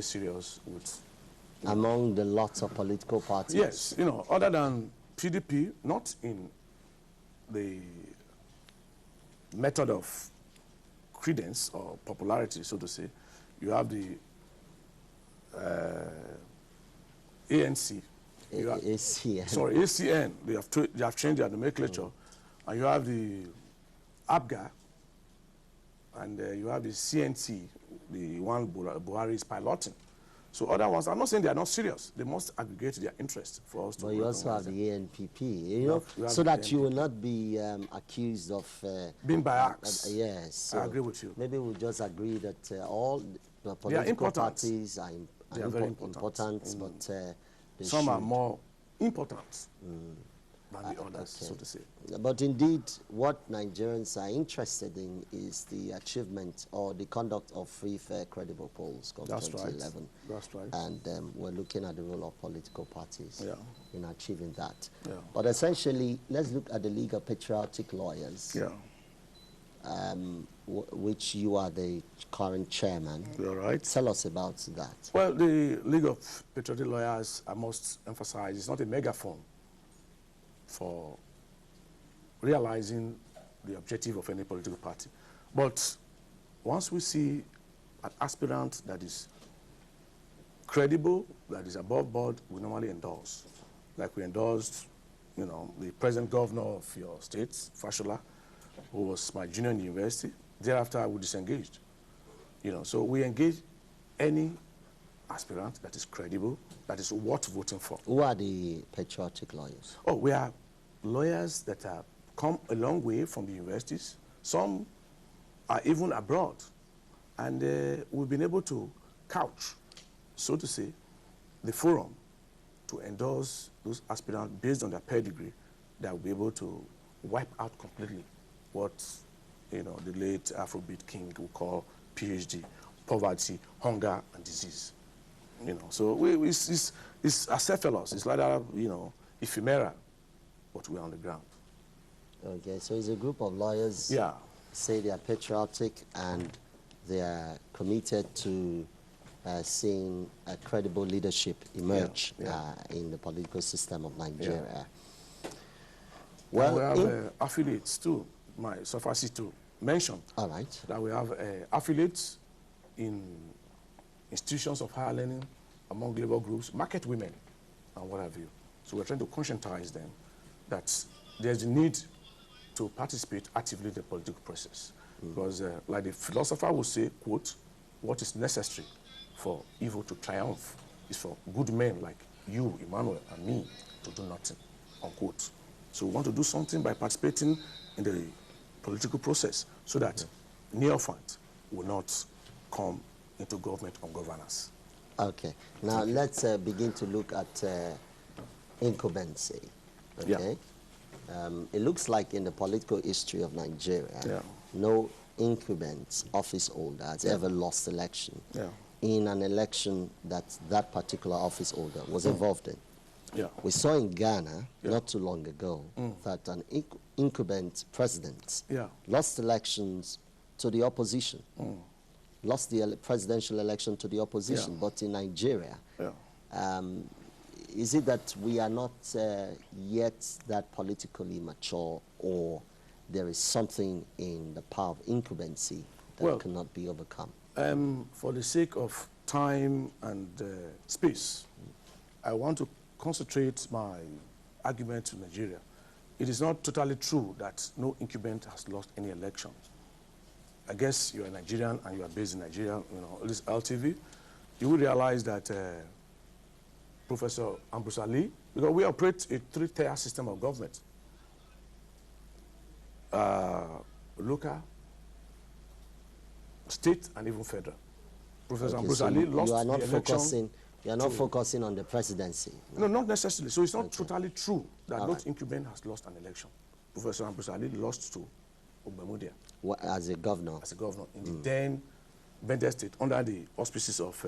serious with... Among the lots of political parties? Yes, other than PDP, not in the method of credence or popularity, so to say. You have the ANC. ACN. Sorry, ACN. They have changed their nomenclature. And you have the ABGA, and you have the CNT, the one Buhari is piloting. So other ones, I'm not saying they are not serious. They must aggregate their interest for us to... But you also have the ANPP, so that you will not be accused of... being biased. Yes. So I agree with you. Maybe we'll just agree that all the political parties are very important, but... some are more important than the others, so to say. But indeed, what Nigerians are interested in is the achievement or the conduct of free, fair, credible polls of 2011. That's right. And we're looking at the role of political parties in achieving that. Yeah. But essentially, let's look at the League of Patriotic Lawyers, which you are the current chairman. You're right. Tell us about that. Well, the League of Patriotic Lawyers, I must emphasize, is not a megaphone for realizing the objective of any political party. But once we see an aspirant that is credible, that is above board, we normally endorse. Like we endorsed, the present governor of your state, Fashola, who was my junior in the university. Thereafter, we disengaged. So we engage any aspirant that is credible, that is worth voting for. Who are the patriotic lawyers? Oh, we are lawyers that have come a long way from the universities. Some are even abroad. And we've been able to couch, so to say, the forum to endorse those aspirants based on their pedigree that will be able to wipe out completely what the late Afrobeat king would call PhD, poverty, hunger, and disease. So it's acephalous. It's like that, ephemera, but we're on the ground. Okay, so it's a group of lawyers. Say they are patriotic and they are committed to seeing a credible leadership emerge in the political system of Nigeria. Well, we have affiliates too. My suffice to mention that we have affiliates in institutions of higher learning, among labor groups, market women, and what have you. So we're trying to conscientize them that there's a need to participate actively in the political process. Because like the philosopher will say, quote, what is necessary for evil to triumph is for good men like you, Emmanuel, and me to do nothing, unquote. So we want to do something by participating in the political process so that neophytes will not come into government on governance. Okay. Now let's begin to look at incumbency. Okay. It looks like in the political history of Nigeria, no incumbent office holder has ever lost election in an election that that particular office holder was involved in. We saw in Ghana not too long ago that an incumbent president lost elections to the opposition, lost the presidential election to the opposition. But in Nigeria, is it that we are not yet that politically mature, or there is something in the power of incumbency that cannot be overcome? For the sake of time and space, I want to concentrate my argument to Nigeria. It is not totally true that no incumbent has lost any election. I guess you're a Nigerian and you are based in Nigeria, this LTV. You will realize that Professor Ambrose Ali, because we operate a three-tier system of government. Local, state, and even federal. Professor Ambrose Ali lost the election. You are not focusing on the presidency. No, not necessarily. So it's not totally true that no incumbent has lost an election. Professor Ambrose Ali lost to Ogbemudia. As a governor? As a governor in the then Bender State, under the auspices of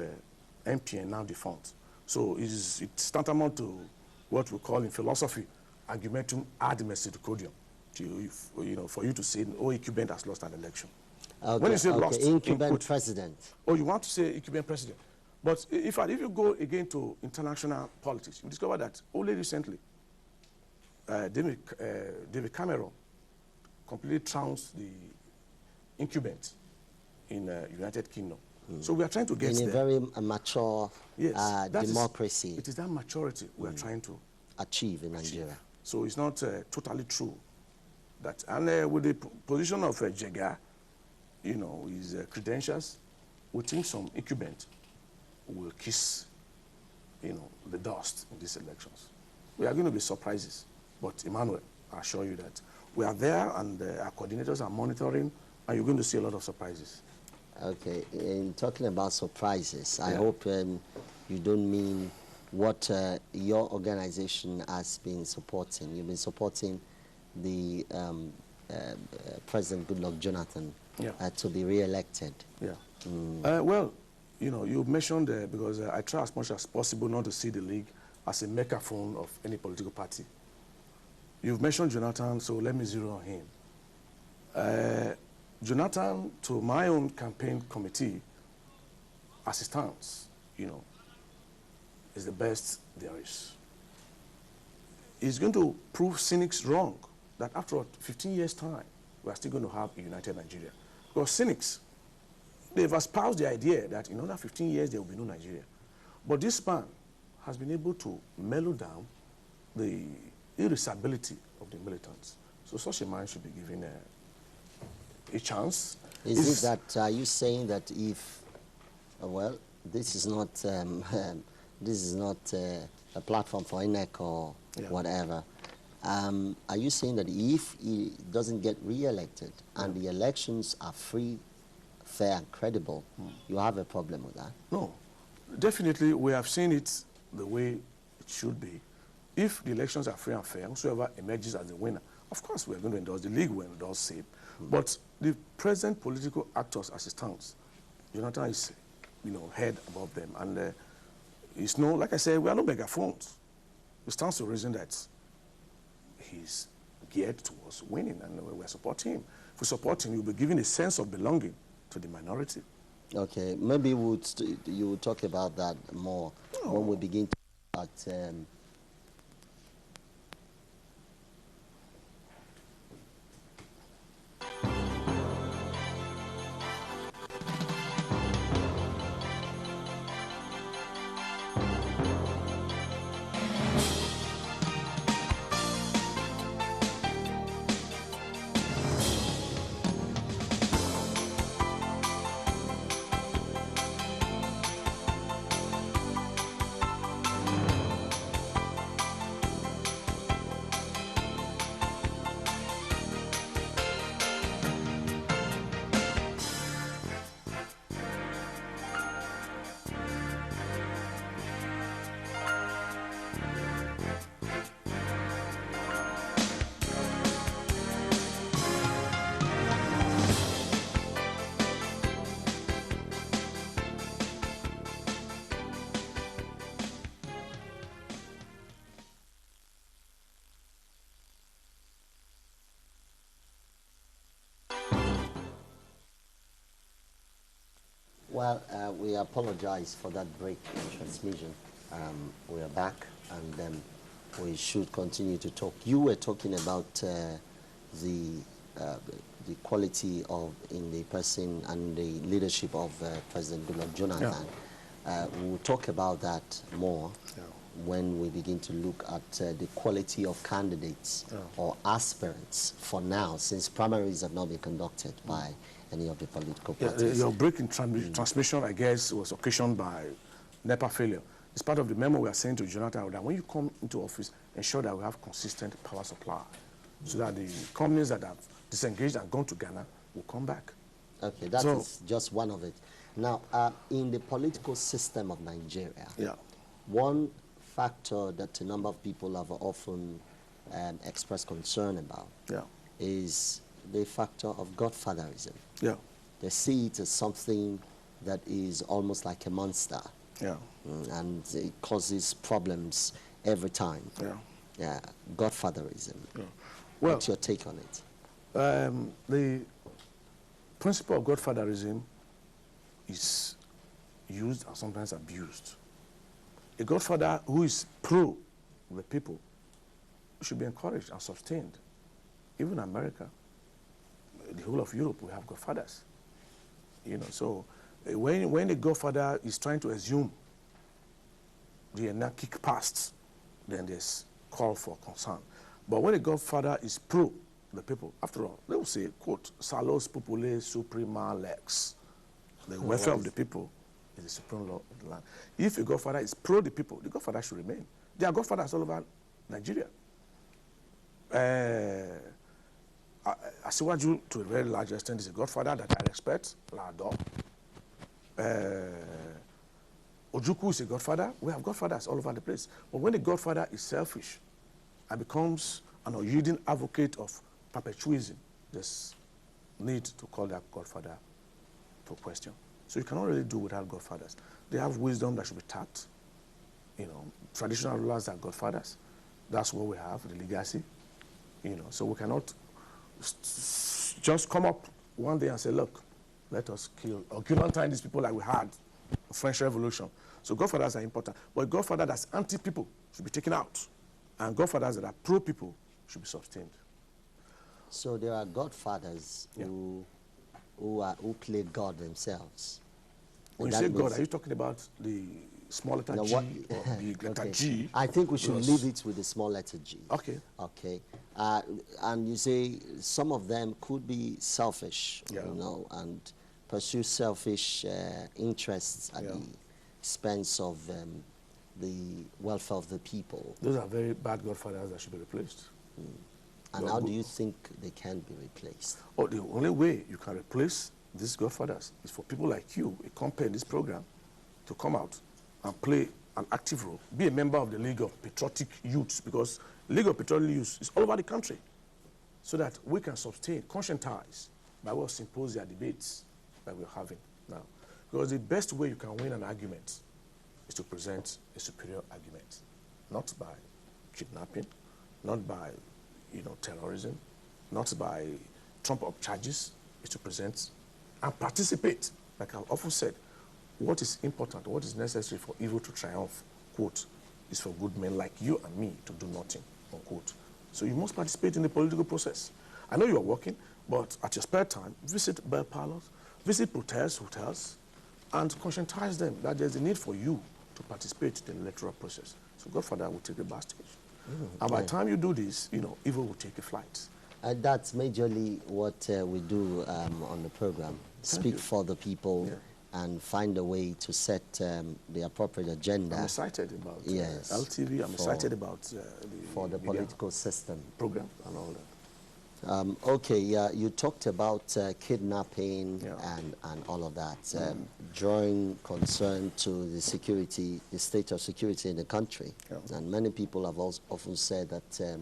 MPN, now defunct. So it's tantamount to what we call in philosophy, argumentum ad messidicodium, for you to say, oh, incumbent has lost an election. Okay, when you say lost, incumbent president. Oh, you want to say incumbent president. But if you go again to international politics, you discover that only recently, David Cameron completely trounced the incumbent in United Kingdom. So we are trying to get in a very mature democracy. It is that maturity we are trying to achieve in Nigeria. So it's not totally true. That, and with the position of Jega, his credentials, we think some incumbent will kiss, the dust in these elections. We are going to be surprises. But Emmanuel, I assure you that we are there and our coordinators are monitoring, and you're going to see a lot of surprises. Okay, in talking about surprises, I hope you don't mean what your organization has been supporting. You've been supporting the President Goodluck Jonathan to be re-elected. Yeah. Well, you mentioned, because I try as much as possible not to see the League as a megaphone of any political party. You've mentioned Jonathan, so let me zero on him. Jonathan, to my own campaign committee, as it stands, is the best there is. He's going to prove cynics wrong, that after 15 years' time, we are still going to have a united Nigeria. Because cynics, they've espoused the idea that in another 15 years, there will be no Nigeria. But this man has been able to mellow down the irascibility of the militants. So such a man should be given a chance. Is it that, are you saying that if, well, this is not a platform for INEC or whatever, are you saying that if he doesn't get re-elected and the elections are free, fair and credible, you have a problem with that? No, definitely we have seen it the way it should be. If the elections are free and fair, whoever emerges as the winner, of course we are going to endorse, the League will endorse same. But the present political actors as it stands, Jonathan is, head above them. And it's no, like I said, we are no megaphones. It stands to reason that he's geared towards winning, and we're supporting him. If we support him, you'll be giving a sense of belonging to the minority. Okay, maybe you would talk about that more when we begin to talk about Well, we apologize for that break in transmission. We are back, and we should continue to talk. You were talking about the quality in the person and the leadership of President Goodluck Jonathan. We'll talk about that more when we begin to look at the quality of candidates or aspirants for now, since primaries have not been conducted by any of the political parties. Your break in transmission, I guess, was occasioned by NEPA failure. It's part of the memo we are saying to Jonathan that when you come into office, ensure that we have consistent power supply so that the companies that have disengaged and gone to Ghana will come back. Okay, that is just one of it. Now, in the political system of Nigeria, one factor that a number of people have often expressed concern about is the factor of godfatherism. They see it as something that is almost like a monster. And it causes problems every time. Godfatherism. Well, what's your take on it? The principle of godfatherism is used and sometimes abused. A godfather who is pro the people should be encouraged and sustained. Even America, the whole of Europe, we have godfathers. You know, so when a godfather is trying to assume the anarchic past, then there's call for concern. But when a godfather is pro the people, after all, they will say, quote, Salus populi suprema lex. The welfare of the people is the supreme law of the land. If a godfather is pro the people, the godfather should remain. There are godfathers all over Nigeria. Asiwaju, to a very large extent, is a godfather that I respect, I adore. Ojukwu is a godfather. We have godfathers all over the place. But when the godfather is selfish and becomes an unyielding advocate of perpetuism, there's need to call that godfather to question. So you cannot really do without godfathers. They have wisdom that should be tapped. You know, traditional rulers are godfathers. That's what we have, the legacy. You know, so we cannot just come up one day and say, look, let us kill these people like we had the French Revolution. So godfathers are important. But a godfather that's anti-people should be taken out. And godfathers that are pro-people should be sustained. So there are godfathers who play God themselves. When you say God, are you talking about the small letter G or big letter G? I think we should leave it with the small letter G. Okay. Okay. And you say some of them could be selfish, you know, and pursue selfish interests at the expense of the welfare of the people. Those are very bad godfathers that should be replaced. And how do you think they can be replaced? Oh, the only way you can replace these godfathers is for people like you, a company in this program, to come out and play an active role. Be a member of the League of Patriotic Youths, because League of Patriotic Youths is all over the country, so that we can sustain, conscientize by way of symposia debates that we're having now. Because the best way you can win an argument is to present a superior argument, not by kidnapping, not by terrorism, not by trump-up charges, is to present and participate. Like I've often said, what is important, what is necessary for evil to triumph, quote, is for good men like you and me to do nothing, unquote. So you must participate in the political process. I know you are working, but at your spare time, visit bell parlors, visit protest hotels, and conscientize them that there's a need for you to participate in the electoral process. So Godfather will take the back stage. And by the time you do this, evil will take a flight. That's majorly what we do on the program. Speak for the people and find a way to set the appropriate agenda. I'm excited about LTV. I'm excited about the political system program and all that. Okay, you talked about kidnapping and all of that, drawing concern to the security, the state of security in the country. And many people have also often said that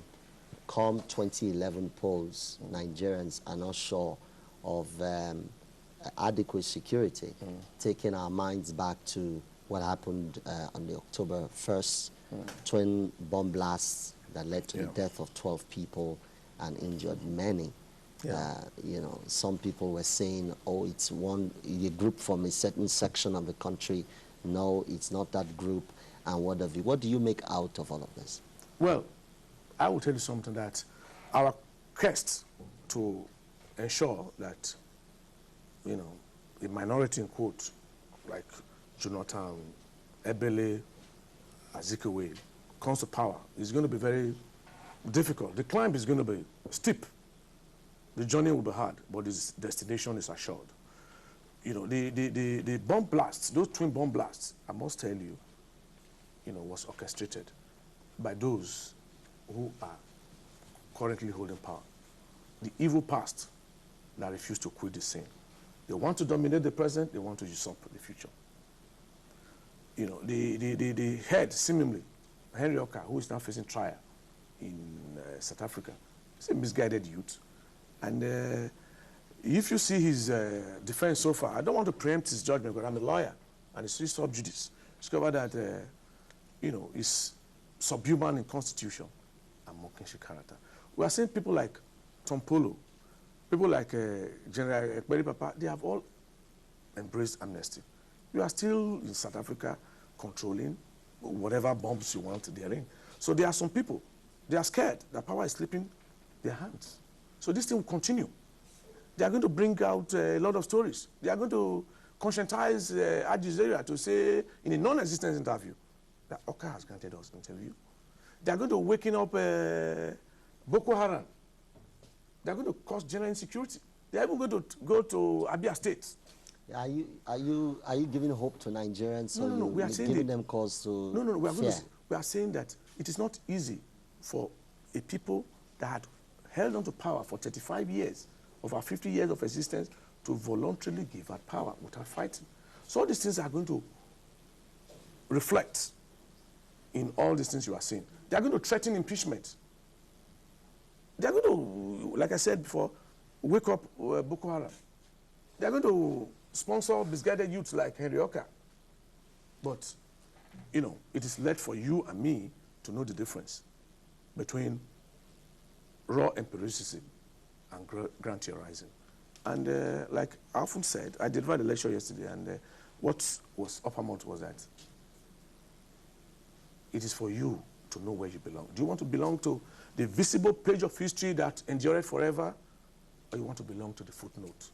come 2011 polls, Nigerians are not sure of adequate security, taking our minds back to what happened on the October 1st, twin bomb blasts that led to the death of 12 people and injured many. Some people were saying, oh, it's a group from a certain section of the country. No, it's not that group. And what have you? What do you make out of all of this? Well, I will tell you something, that our quest to ensure that, a minority, in quote, like Jonathan, Ebele, Azikiwe, comes to power is going to be very difficult. The climb is going to be steep. The journey will be hard, but its destination is assured. The bomb blasts, those twin bomb blasts, I must tell you, was orchestrated by those who are currently holding power. The evil past that refuse to quit the scene. They want to dominate the present, they want to usurp the future. The head, seemingly, Henry Oka, who is now facing trial in South Africa, is a misguided youth. And if you see his defense so far, I don't want to preempt his judgment because I'm a lawyer, and it's sub judice. Discover that, he's subhuman in constitution and mocking his character. We are seeing people like Tom Polo, people like General Ekperi Papa, they have all embraced amnesty. You are still in South Africa controlling whatever bombs you want therein. So there are some people, they are scared that power is slipping their hands. So this thing will continue. They are going to bring out a lot of stories. They are going to conscientize Algeria to say in a non-existent interview that Oka has granted us an interview. They are going to waken up Boko Haram. They are going to cause general insecurity. They are even going to go to Abia State. Are you giving hope to Nigerians? No, we are saying giving them cause to we are saying that it is not easy for a people that had held on to power for 35 years, over 50 years of existence, to voluntarily give up power without fighting. So all these things are going to reflect in all these things you are saying. They are going to threaten impeachment. They are going to, like I said before, wake up Boko Haram. They are going to sponsor misguided youths like Henry Oka. But, you know, it is left for you and me to know the difference between raw empiricism and grand theorizing. And like I often said, I delivered a lecture yesterday, and what was uppermost was that it is for you to know where you belong. Do you want to belong to the visible page of history that endured forever, or you want to belong to the footnote?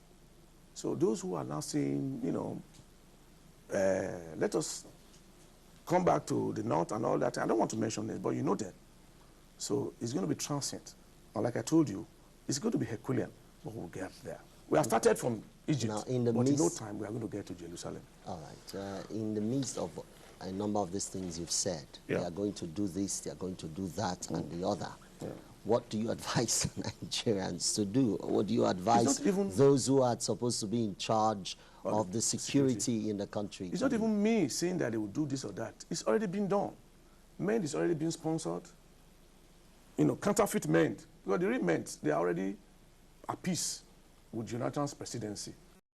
So those who are now saying, you know, let us come back to the north and all that, I don't want to mention this, but you know that. So it's going to be transient. And like I told you, it's going to be Herculean, but we'll get there. We have started from Egypt, but in no time we are going to get to Jerusalem. All right. In the midst of a number of these things you've said, they are going to do this, they are going to do that, and the other. What do you advise Nigerians to do? What do you advise those who are supposed to be in charge of the security in the country? It's not even me saying that they will do this or that. It's already been done. MEND is already being sponsored. You know, counterfeit MEND. Because the real MEND, they are already at peace with Jonathan's presidency.